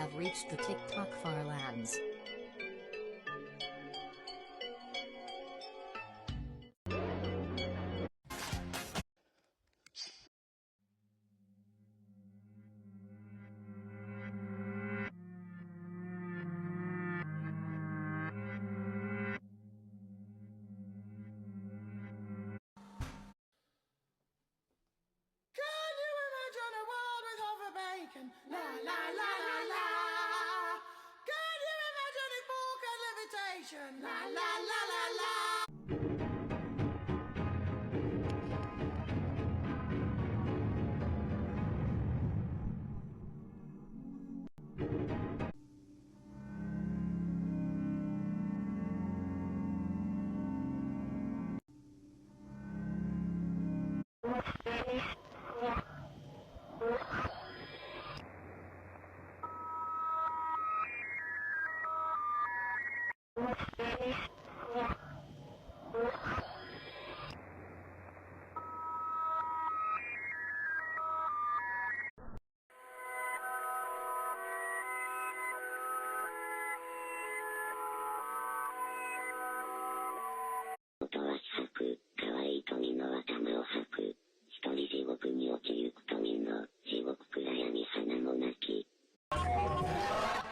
have reached the TikTok farlands. La la la la la. Can you imagine if pork and levitation? La la la la la.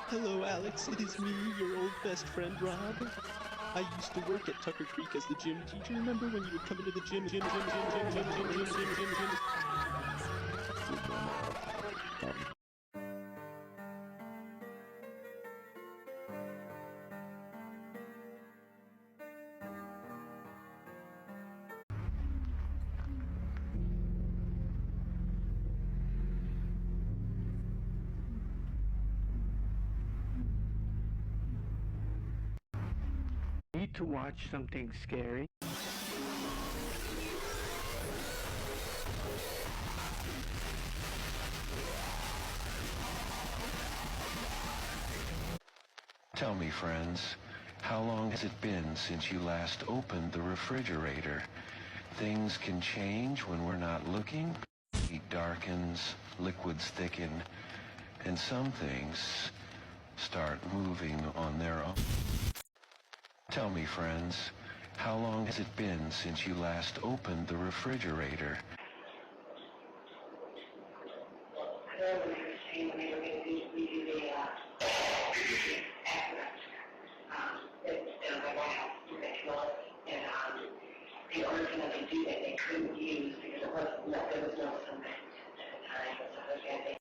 Hello, Alex. It is me, your old best friend, Rob. I used to work at Tucker Creek as the gym teacher. Remember when you would come into the gym? Need to watch something scary? Tell me, friends, how long has it been since you last opened the refrigerator? Things can change when we're not looking. Heat darkens, liquids thicken, and some things start moving on their own. Tell me, friends, how long has it been since you last opened the refrigerator? The only thing that they do that they couldn't use because there was no cement at the time, so they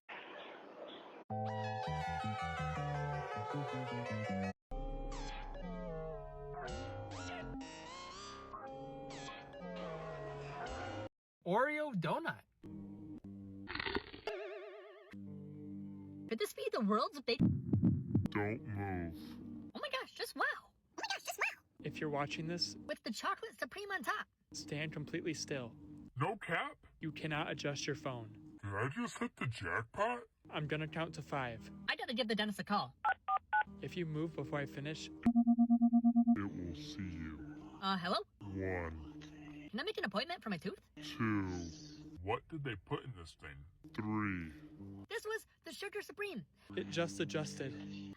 Oreo donut. Could this be the world's big... Don't move. Oh my gosh, just wow! Oh my gosh, just wow! If you're watching this, With the chocolate supreme on top. stand completely still. No cap? You cannot adjust your phone. Did I just hit the jackpot? I'm gonna count to 5. I gotta give the dentist a call. If you move before I finish, It will see you. Hello? 1, Can I make an appointment for my tooth? 2. What did they put in this thing? 3. This was the Sugar Supreme. it just adjusted.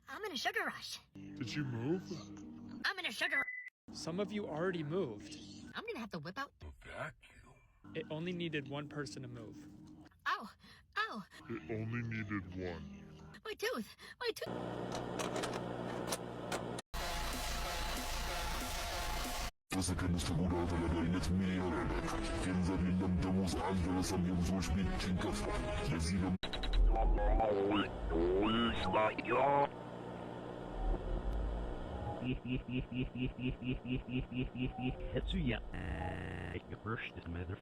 I'm in a sugar rush. Did you move? I'm in a sugar... Some of you already moved. I'm gonna have to whip out... The vacuum. It only needed one person to move. Ow! Ow! It only needed 1. My tooth! My tooth! Sekrenische Bruder verleiht mehrere. Gänsewind der muss anderes an dem so spät Tinker. Der Sieger. Etsuya. Your first is mother.